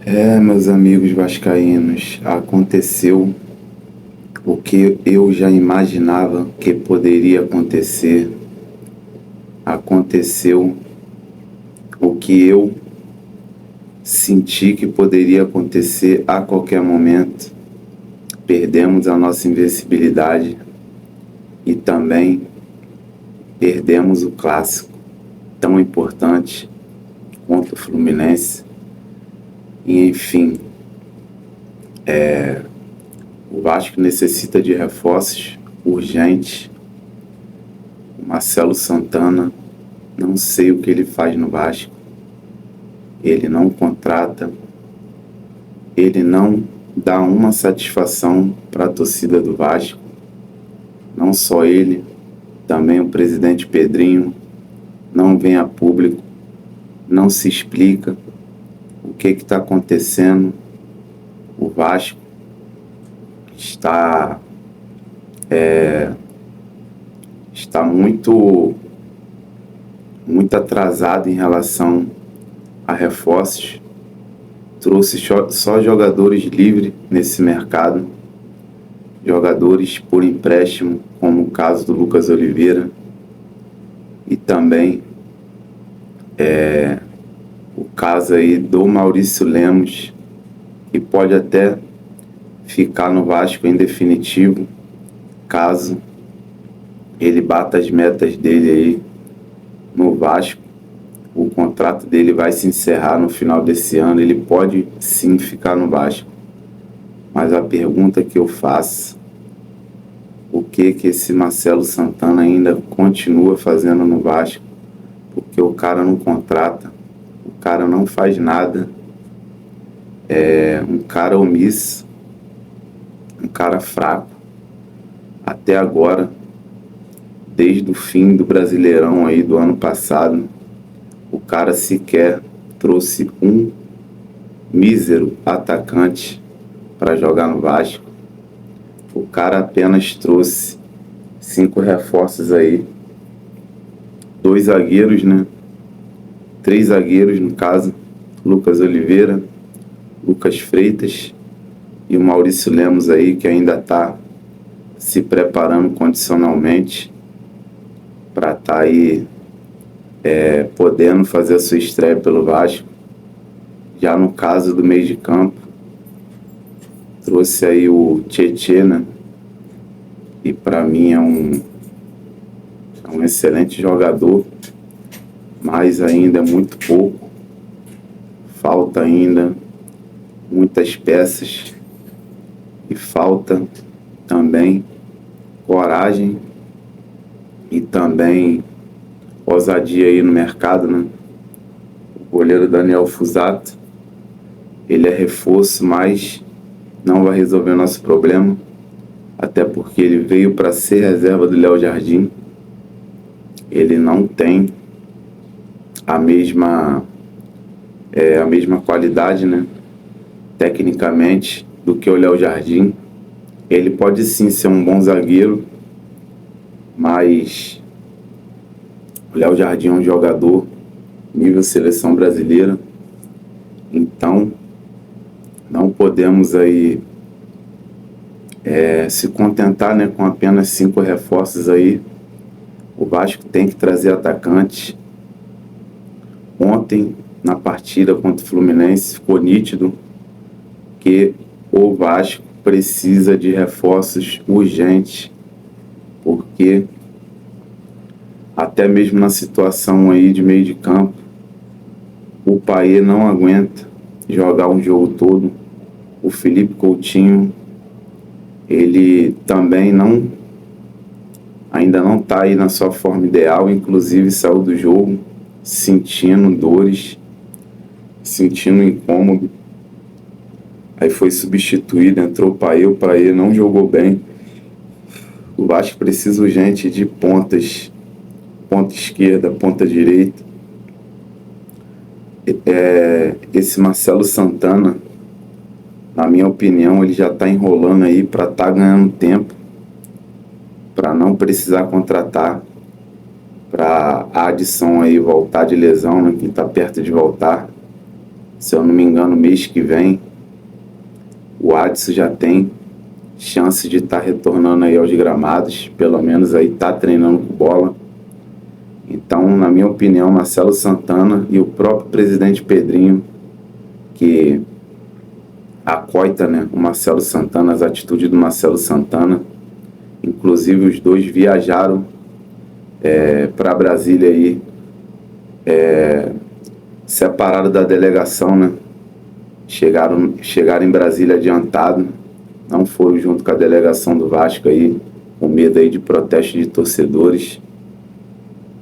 Meus amigos vascaínos, aconteceu o que eu já imaginava que poderia acontecer. Aconteceu o que eu senti que poderia acontecer a qualquer momento. Perdemos a nossa invencibilidade e também perdemos o clássico tão importante contra o Fluminense. E enfim, o Vasco necessita de reforços urgentes. O Marcelo Santana, não sei o que ele faz no Vasco. Ele não contrata, ele não dá uma satisfação para a torcida do Vasco. Não só ele, também o presidente Pedrinho não vem a público, não se explica o que está acontecendo. O Vasco está muito atrasado em relação a reforços. Trouxe só jogadores livres nesse mercado, jogadores por empréstimo, como o caso do Lucas Oliveira, e também o caso aí do Maurício Lemos, que pode até ficar no Vasco em definitivo, caso ele bata as metas dele aí no Vasco. O contrato dele vai se encerrar no final desse ano. Ele pode sim ficar no Vasco, mas a pergunta que eu faço: o que esse Marcelo Santana ainda continua fazendo no Vasco? Porque o cara não contrata, o cara não faz nada, é um cara omisso, um cara fraco. Até agora, desde o fim do Brasileirão aí do ano passado, o cara sequer trouxe um mísero atacante para jogar no Vasco. O cara apenas trouxe 5 reforços aí, 2 zagueiros, né? 3 zagueiros no caso: Lucas Oliveira, Lucas Freitas e o Maurício Lemos aí, que ainda está se preparando condicionalmente para estar aí podendo fazer a sua estreia pelo Vasco. Já no caso do meio de campo, trouxe aí o Tietê, né? E para mim é um excelente jogador, mas ainda é muito pouco. Falta ainda muitas peças e falta também coragem e também ousadia aí no mercado, né? O goleiro Daniel Fusato, ele é reforço, mas não vai resolver o nosso problema, até porque ele veio para ser reserva do Léo Jardim. Ele não tem a mesma qualidade, né, tecnicamente, do que o Léo Jardim. Ele pode sim ser um bom zagueiro, mas o Léo Jardim é um jogador nível seleção brasileira. Então não podemos aí se contentar, né, com apenas 5 reforços aí. O Vasco tem que trazer atacantes. Ontem, na partida contra o Fluminense, ficou nítido que o Vasco precisa de reforços urgentes, porque até mesmo na situação aí de meio de campo, o Payet não aguenta jogar um jogo todo. O Felipe Coutinho, ele também ainda não está aí na sua forma ideal, inclusive saiu do jogo sentindo dores, sentindo incômodo. Aí foi substituído, entrou o Payet não jogou bem. O Vasco precisa urgente de pontas, ponta esquerda, ponta direita. Esse Marcelo Santana, na minha opinião, ele já está enrolando aí para estar ganhando tempo, para não precisar contratar, para a adição aí voltar de lesão, né, que está perto de voltar. Se eu não me engano, mês que vem, o Adson já tem chance de estar retornando aí aos gramados, pelo menos aí tá treinando com bola. Então, na minha opinião, Marcelo Santana e o próprio presidente Pedrinho, que acoita, né, o Marcelo Santana, as atitudes do Marcelo Santana. Inclusive, os dois viajaram para Brasília aí, separados da delegação, né? Chegaram em Brasília adiantado, não foram junto com a delegação do Vasco aí, com medo aí de protesto de torcedores.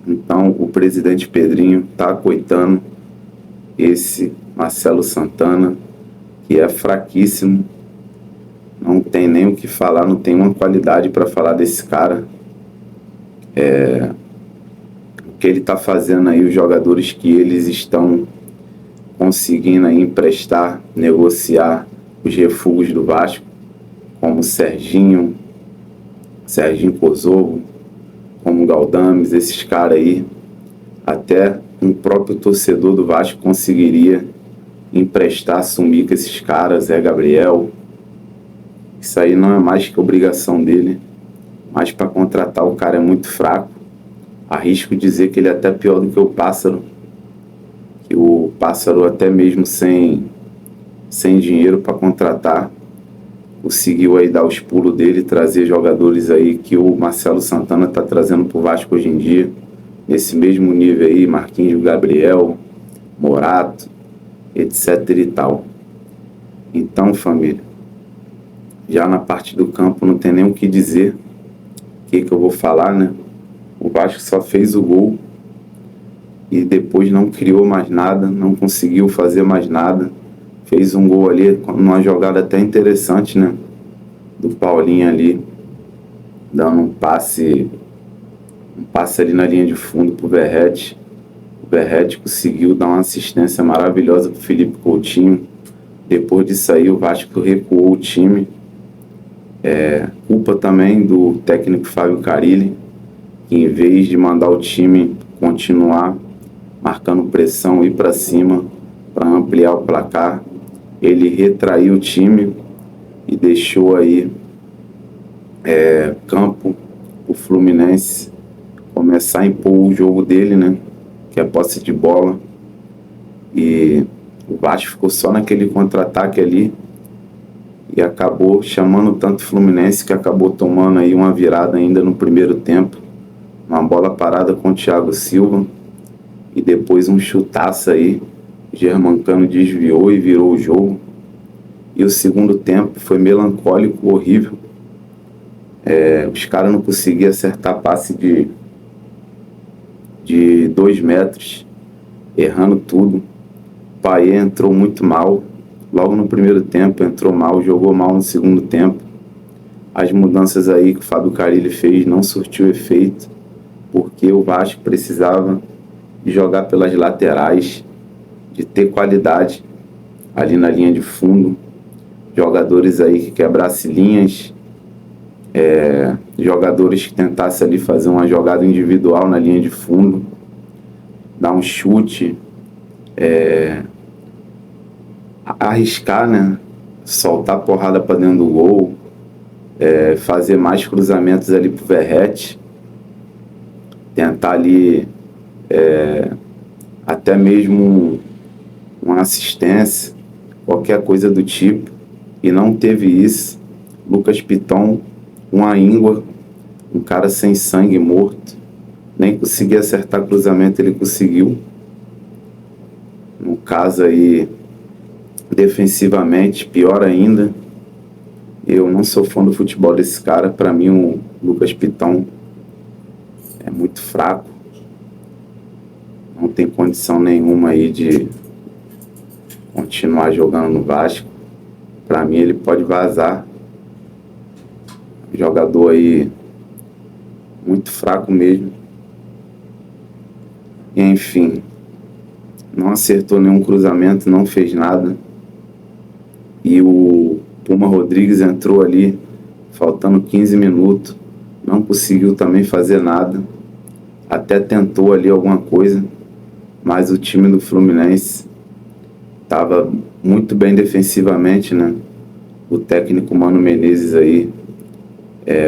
Então, o presidente Pedrinho está acoitando esse Marcelo Santana, que é fraquíssimo, não tem nem o que falar, não tem uma qualidade para falar desse cara. O que ele está fazendo aí, os jogadores que eles estão conseguindo aí emprestar, negociar os refugos do Vasco, como Serginho Kosovo, como Galdames, esses caras aí, até um próprio torcedor do Vasco conseguiria emprestar, assumir com esses caras, Zé Gabriel. Isso aí não é mais que obrigação dele, mas para contratar o cara é muito fraco. Arrisco dizer que ele é até pior do que o Pássaro, que o Pássaro até mesmo sem dinheiro para contratar, conseguiu aí dar os pulos dele, trazer jogadores aí que o Marcelo Santana está trazendo para o Vasco hoje em dia, nesse mesmo nível aí, Marquinhos, Gabriel, Morato, etc e tal. Então, família, já na parte do campo não tem nem o que dizer, o que eu vou falar, né? O Vasco só fez o gol e depois não criou mais nada, não conseguiu fazer mais nada. Fez um gol ali, numa jogada até interessante, né? Do Paulinho ali, dando um passe ali na linha de fundo pro Verratti. O Verratti conseguiu dar uma assistência maravilhosa pro Felipe Coutinho. Depois disso aí, o Vasco recuou o time. Culpa também do técnico Fábio Carille, que em vez de mandar o time continuar marcando pressão, ir para cima para ampliar o placar, ele retraiu o time e deixou aí campo o Fluminense começar a impor o jogo dele, né? Que é a posse de bola. E o Vasco ficou só naquele contra-ataque ali e acabou chamando tanto o Fluminense que acabou tomando aí uma virada ainda no primeiro tempo. Uma bola parada com o Thiago Silva e depois um chutaço aí. Germancano desviou e virou o jogo. E o segundo tempo foi melancólico, horrível. Os caras não conseguiam acertar passe de 2 metros, errando tudo. O Payet entrou muito mal. Logo no primeiro tempo entrou mal, jogou mal no segundo tempo. As mudanças aí que o Fábio Carille fez não surtiu efeito, porque o Vasco precisava de jogar pelas laterais, de ter qualidade ali na linha de fundo, jogadores aí que quebrassem linhas, jogadores que tentassem ali fazer uma jogada individual na linha de fundo, dar um chute, arriscar, né? Soltar porrada para dentro do gol, fazer mais cruzamentos ali pro Verratti, tentar ali até mesmo uma assistência, qualquer coisa do tipo, e não teve isso. Lucas Piton, uma íngua, um cara sem sangue, morto, nem conseguia acertar cruzamento, ele conseguiu. No caso aí, defensivamente, pior ainda. Eu não sou fã do futebol desse cara. Para mim, o Lucas Piton é muito fraco, não tem condição nenhuma aí de continuar jogando no Vasco. Para mim, ele pode vazar. Jogador aí muito fraco mesmo. E, enfim, não acertou nenhum cruzamento, não fez nada. E o Puma Rodrigues entrou ali faltando 15 minutos, não conseguiu também fazer nada. Até tentou ali alguma coisa, mas o time do Fluminense estava muito bem defensivamente, né? O técnico Mano Menezes aí,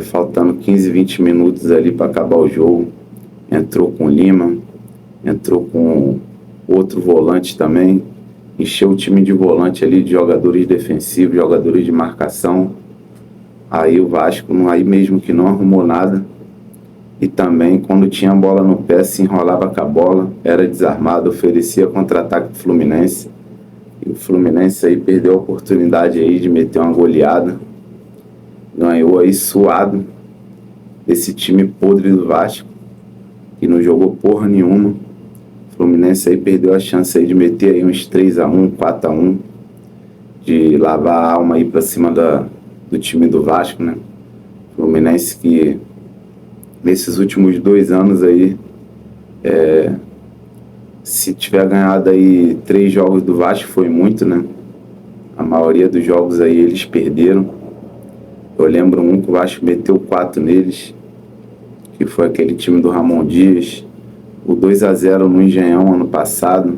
faltando 15, 20 minutos ali para acabar o jogo, entrou com o Lima, entrou com outro volante também, encheu o time de volante ali, de jogadores defensivos, jogadores de marcação. Aí o Vasco, aí mesmo que não arrumou nada, e também quando tinha a bola no pé, se enrolava com a bola, era desarmado, oferecia contra-ataque pro Fluminense. E o Fluminense aí perdeu a oportunidade aí de meter uma goleada. Ganhou aí suado esse time podre do Vasco, que não jogou porra nenhuma. O Fluminense aí perdeu a chance aí de meter aí uns 3-1, 4-1, de lavar a alma aí pra cima do time do Vasco, né? Fluminense que nesses últimos 2 anos aí, se tiver ganhado aí 3 jogos do Vasco foi muito, né? A maioria dos jogos aí eles perderam. Eu lembro um que o Vasco meteu 4 neles, que foi aquele time do Ramon Dias. O 2-0 no Engenhão ano passado.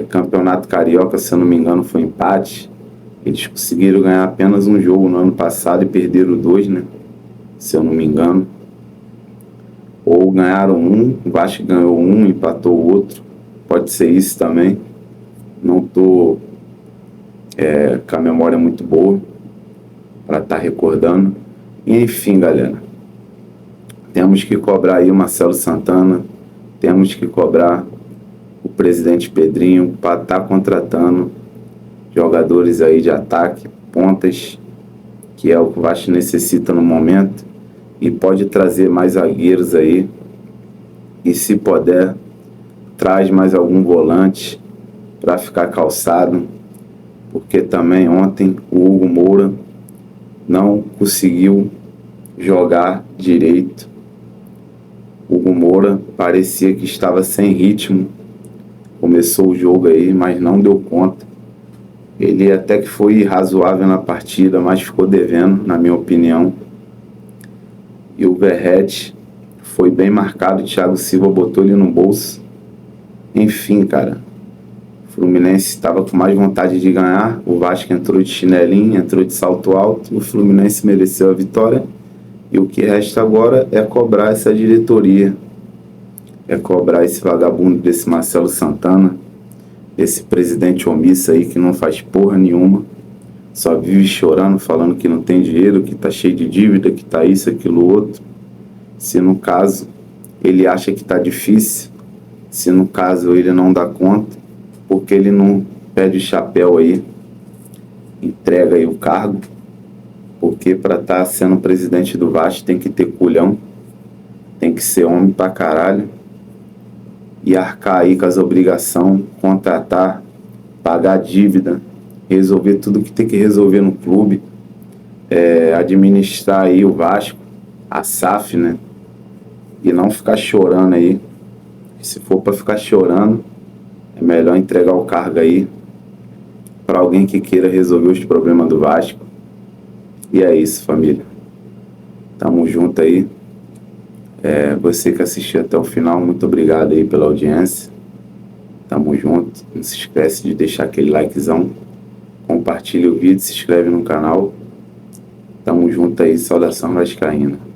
Campeonato Carioca, se eu não me engano, foi empate. Eles conseguiram ganhar apenas um jogo no ano passado e perderam 2, né? Se eu não me engano. Ou ganharam um, o Vasco ganhou um, empatou o outro. Pode ser isso também. Não tô com a memória muito boa para estar recordando. E, enfim, galera, temos que cobrar aí o Marcelo Santana, temos que cobrar o presidente Pedrinho para estar contratando jogadores aí de ataque, pontas, que é o que o Vasco necessita no momento, e pode trazer mais zagueiros aí, e se puder, traz mais algum volante para ficar calçado, porque também ontem o Hugo Moura não conseguiu jogar direito. O Hugo Moura parecia que estava sem ritmo, começou o jogo aí, mas não deu conta. Ele até que foi razoável na partida, mas ficou devendo, na minha opinião. E o Verratti foi bem marcado, o Thiago Silva botou ele no bolso. Enfim, cara, o Fluminense estava com mais vontade de ganhar, o Vasco entrou de chinelinho, entrou de salto alto, o Fluminense mereceu a vitória. E o que resta agora é cobrar essa diretoria, é cobrar esse vagabundo desse Marcelo Santana, esse presidente omisso aí que não faz porra nenhuma, só vive chorando, falando que não tem dinheiro, que tá cheio de dívida, que tá isso, aquilo, outro. Se no caso ele acha que tá difícil, se no caso ele não dá conta, porque ele não pede o chapéu aí, entrega aí o cargo, porque para estar sendo presidente do Vasco tem que ter culhão, tem que ser homem pra caralho, e arcar aí com as obrigações, contratar, pagar dívida, resolver tudo que tem que resolver no clube, administrar aí o Vasco, a SAF, né? E não ficar chorando aí. Se for para ficar chorando, é melhor entregar o cargo aí para alguém que queira resolver os problemas do Vasco. E é isso, família. Tamo junto aí. Você que assistiu até o final, muito obrigado aí pela audiência. Tamo junto. Não se esquece de deixar aquele likezão. Compartilha o vídeo, se inscreve no canal. Tamo junto aí. Saudação vascaína.